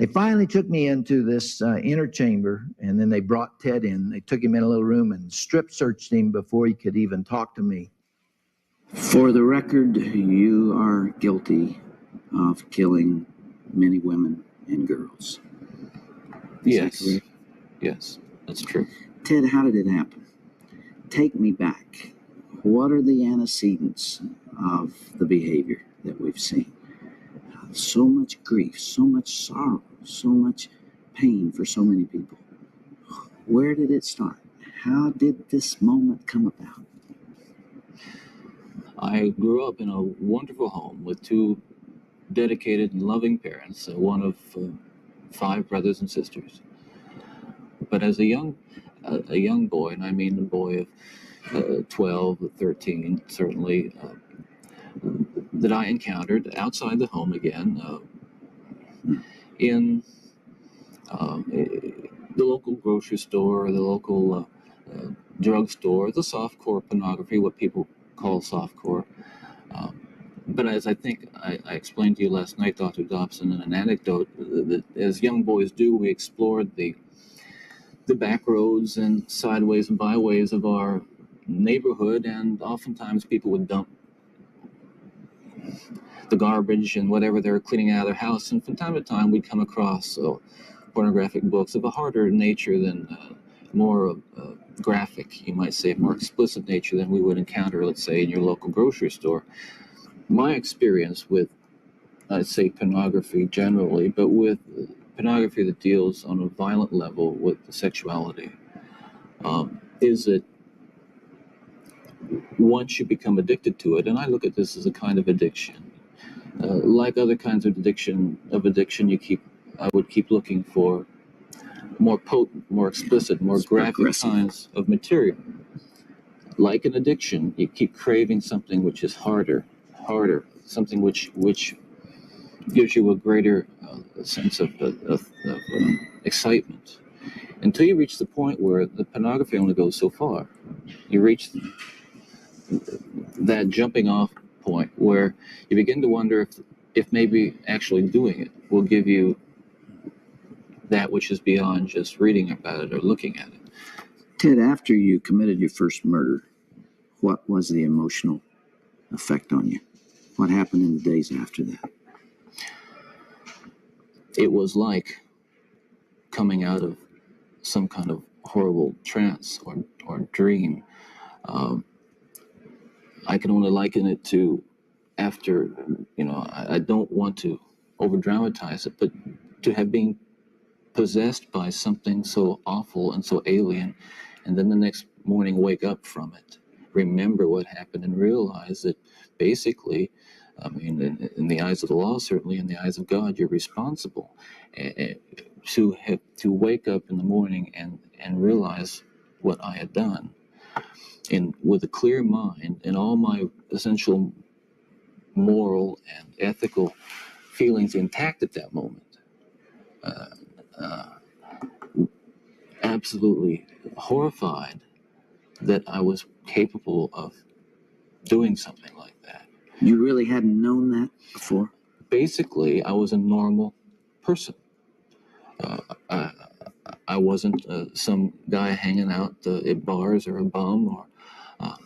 They finally took me into this inner chamber, and then they brought Ted in. They took him in a little room and strip searched him before he could even talk to me. For the record, you are guilty of killing many women and girls. Yes. Yes, that's true. Ted, how did it happen? Take me back. What are the antecedents of the behavior that we've seen? So much grief, so much sorrow, so much pain for so many people. Where did it start? How did this moment come about? I grew up in a wonderful home with two dedicated and loving parents, one of 5 brothers and sisters. But as a young boy, and I mean a boy of 12, 13, certainly, that I encountered outside the home again, in the local grocery store, the local drugstore, the softcore pornography, what people call softcore. But as I think I explained to you last night, Dr. Dobson, in an anecdote, that as young boys do, we explored the back roads and sideways and byways of our neighborhood, and oftentimes people would dump the garbage and whatever they were cleaning out of their house, and from time to time we'd come across pornographic books of a harder nature than more graphic, you might say, more explicit nature than we would encounter, let's say, in your local grocery store. My experience with, I'd say, pornography generally, but with pornography that deals on a violent level with sexuality, is that once you become addicted to it, and I look at this as a kind of addiction, like other kinds of addiction, I would keep looking for more potent, more explicit, more graphic kinds of material. Like an addiction, you keep craving something which is harder, something which gives you a greater sense of excitement, until you reach the point where the pornography only goes so far. You reach that jumping off point where you begin to wonder if maybe actually doing it will give you that which is beyond just reading about it or looking at it. Ted, after you committed your first murder, what was the emotional effect on you? What happened in the days after that? It was like coming out of some kind of horrible trance or dream. I can only liken it to after, I don't want to over dramatize it, but to have been possessed by something so awful and so alien, and then the next morning wake up from it, remember what happened, and realize that basically, in the eyes of the law, certainly in the eyes of God, you're responsible. To wake up in the morning and realize what I had done, and with a clear mind and all my essential moral and ethical feelings intact at that moment, absolutely horrified that I was capable of doing something like that. You really hadn't known that before? Basically, I was a normal person. I wasn't some guy hanging out at bars or a bum, or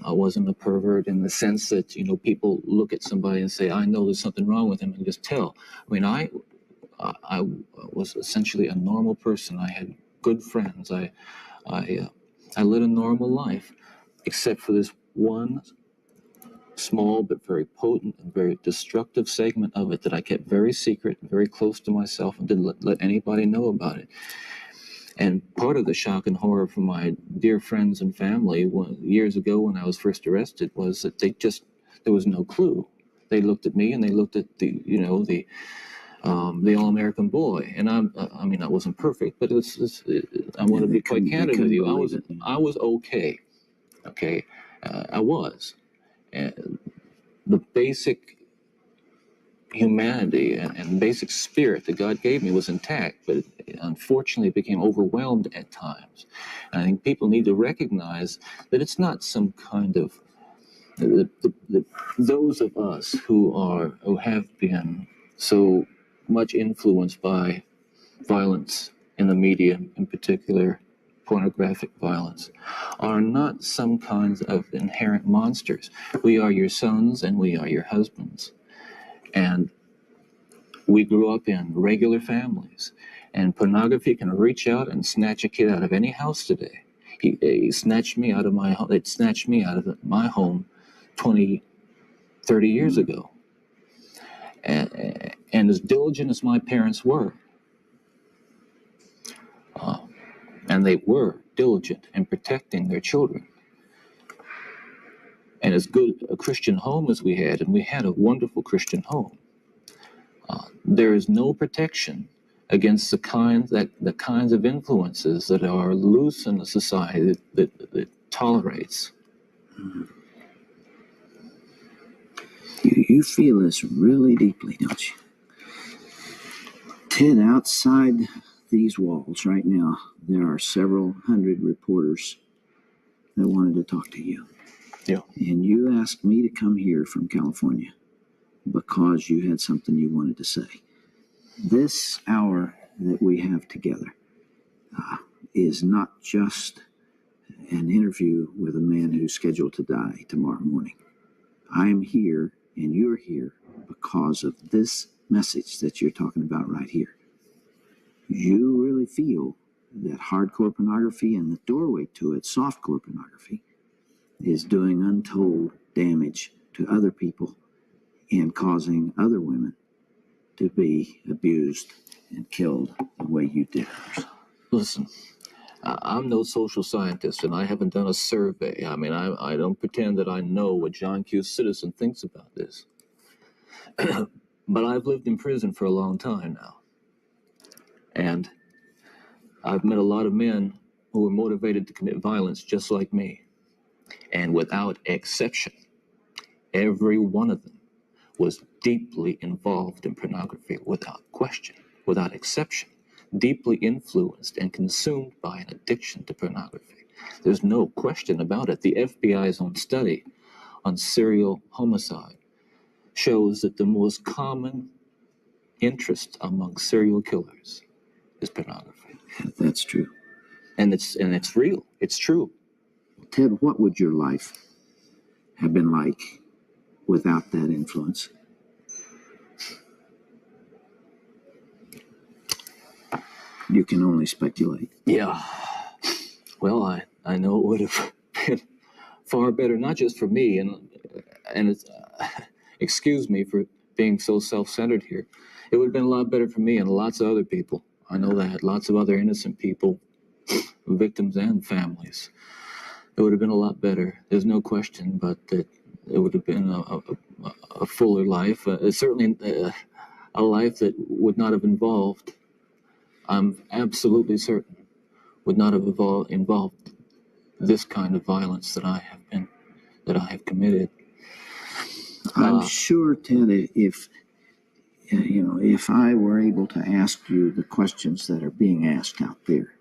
I wasn't a pervert in the sense that, people look at somebody and say, I know there's something wrong with him, and just tell. I was essentially a normal person. I had good friends. I led a normal life, except for this one small but very potent and very destructive segment of it that I kept very secret and very close to myself, and didn't let anybody know about it. And part of the shock and horror for my dear friends and family years ago when I was first arrested was that there was no clue. They looked at me and they looked at the all-American boy, and I wasn't perfect, but I want to be quite candid with you. I was okay. I was. And the basic humanity and basic spirit that God gave me was intact, but it unfortunately became overwhelmed at times. And I think people need to recognize that it's not some kind of those of us who have been so much influenced by violence in the media, in particular pornographic violence, are not some kinds of inherent monsters. We are your sons and we are your husbands. And we grew up in regular families. And pornography can reach out and snatch a kid out of any house today. He snatched me out of my home. It snatched me out of my home 20, 30 years ago. And as diligent as my parents were, and they were diligent in protecting their children, and as good a Christian home as we had, and we had a wonderful Christian home, there is no protection against the kinds of influences that are loose in a society that tolerates. You feel this really deeply, don't you? Ted, outside these walls right now, there are several hundred reporters that wanted to talk to you. Yeah. And you asked me to come here from California because you had something you wanted to say. This hour that we have together is not just an interview with a man who's scheduled to die tomorrow morning. I am here and you're here because of this message that you're talking about right here. You really feel that hardcore pornography and the doorway to it, softcore pornography, is doing untold damage to other people and causing other women to be abused and killed the way you did. Listen, I'm no social scientist, and I haven't done a survey. I mean, I don't pretend that I know what John Q. Citizen thinks about this. But I've lived in prison for a long time now. And I've met a lot of men who were motivated to commit violence just like me. And without exception, every one of them was deeply involved in pornography, without question, without exception, deeply influenced and consumed by an addiction to pornography. There's no question about it. The FBI's own study on serial homicide shows that the most common interest among serial killers is pornography. That's true. And it's real. It's true. Ted, what would your life have been like without that influence? You can only speculate. Yeah. Well, I know it would have been far better, not just for me, and it's, excuse me for being so self-centered here. It would have been a lot better for me and lots of other people. I know that, lots of other innocent people, victims and families. It would have been a lot better. There's no question, but it would have been a fuller life. Certainly a life that would not have involved, I'm absolutely certain, would not have involved this kind of violence that I have committed. I'm sure, Ted, if I were able to ask you the questions that are being asked out there,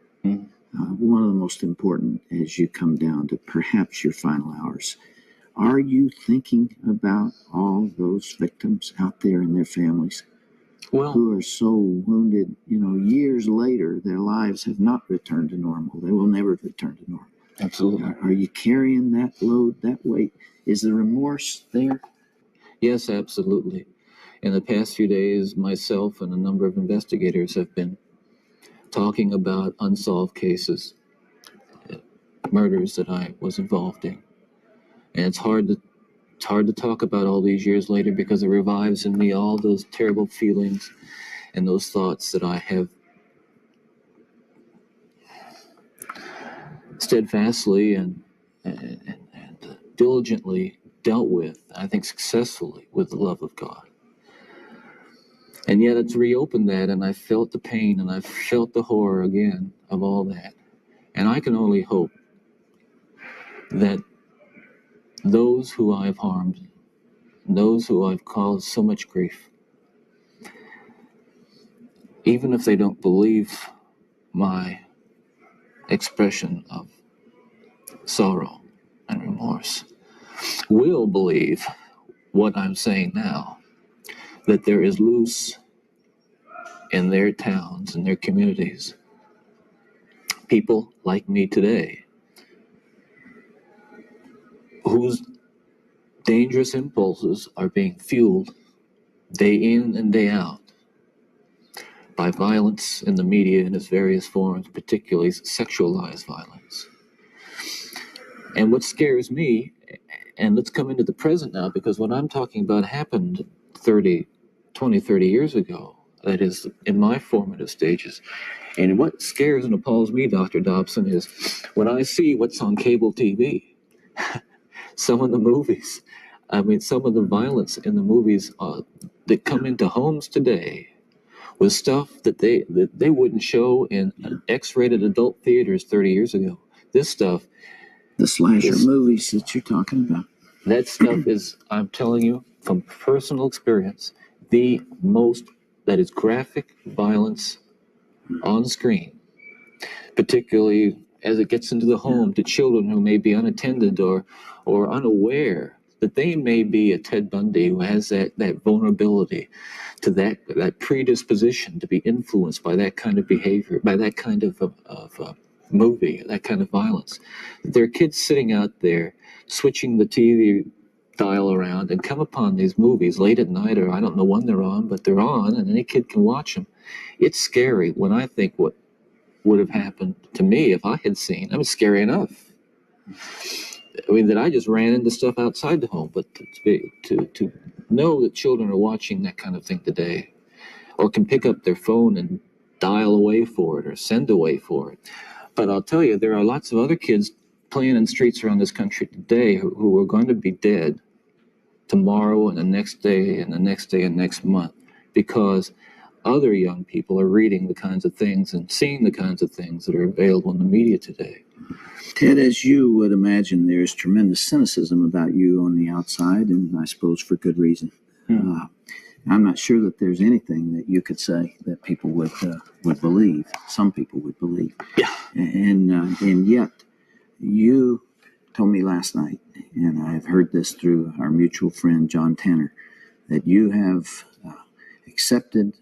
one of the most important as you come down to perhaps your final hours, are you thinking about all those victims out there and their families who are so wounded? Years later, their lives have not returned to normal. They will never return to normal. Absolutely. Are you carrying that load, that weight? Is the remorse there? Yes, absolutely. In the past few days, myself and a number of investigators have been talking about unsolved cases, murders that I was involved in. And it's hard to talk about all these years later because it revives in me all those terrible feelings and those thoughts that I have steadfastly and diligently dealt with, I think successfully, with the love of God. And yet it's reopened that, and I felt the pain and I felt the horror again of all that. And I can only hope that those who I've harmed, those who I've caused so much grief, even if they don't believe my expression of sorrow and remorse, will believe what I'm saying now, that there is loose in their towns and their communities. People like me today, whose dangerous impulses are being fueled day in and day out by violence in the media in its various forms, particularly sexualized violence. And what scares me, and let's come into the present now, because what I'm talking about happened 30 years ago, that is in my formative stages. And what scares and appalls me, Dr. Dobson, is when I see what's on cable TV, some of the movies, some of the violence in the movies that come into homes today with stuff that they wouldn't show in X-rated adult theaters 30 years ago. This stuff, the slasher movies that you're talking about. That stuff is, I'm telling you, from personal experience, the most, that is graphic violence on screen, particularly as it gets into the home to children who may be unattended or unaware that they may be a Ted Bundy who has that vulnerability to that predisposition to be influenced by that kind of behavior, by that kind of movie, that kind of violence. There are kids sitting out there switching the TV dial around and come upon these movies late at night, or I don't know when they're on, but they're on and any kid can watch them. It's scary when I think what would have happened to me if I had seen. I mean, scary enough. I mean, that I just ran into stuff outside the home, but to know that children are watching that kind of thing today, or can pick up their phone and dial away for it or send away for it. But I'll tell you, there are lots of other kids playing in streets around this country today who are going to be dead tomorrow and the next day and the next day and next month, because other young people are reading the kinds of things and seeing the kinds of things that are available in the media today. Ted, as you would imagine, there's tremendous cynicism about you on the outside, and I suppose for good reason. I'm not sure that there's anything that you could say that people would believe. Some people would believe. Yeah. And yet, you told me last night, and I've heard this through our mutual friend John Tanner, that you have accepted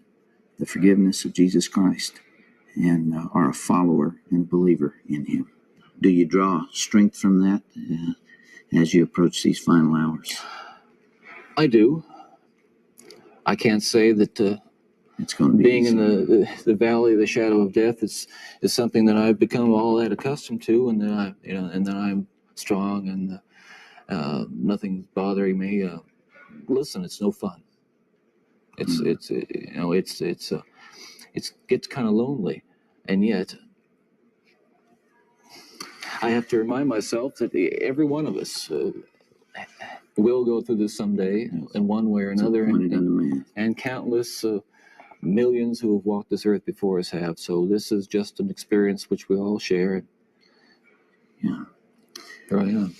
the forgiveness of Jesus Christ and are a follower and believer in Him. Do you draw strength from that as you approach these final hours? I do. I can't say that it's going to be being easy. in the valley of the shadow of death is something that I've become all that accustomed to, and that I'm strong and nothing's bothering me. Listen, it's no fun. It gets kind of lonely, and yet I have to remind myself that every one of us will go through this someday in one way or another, and countless millions who have walked this earth before us have. So this is just an experience which we all share. Yeah. Here I am.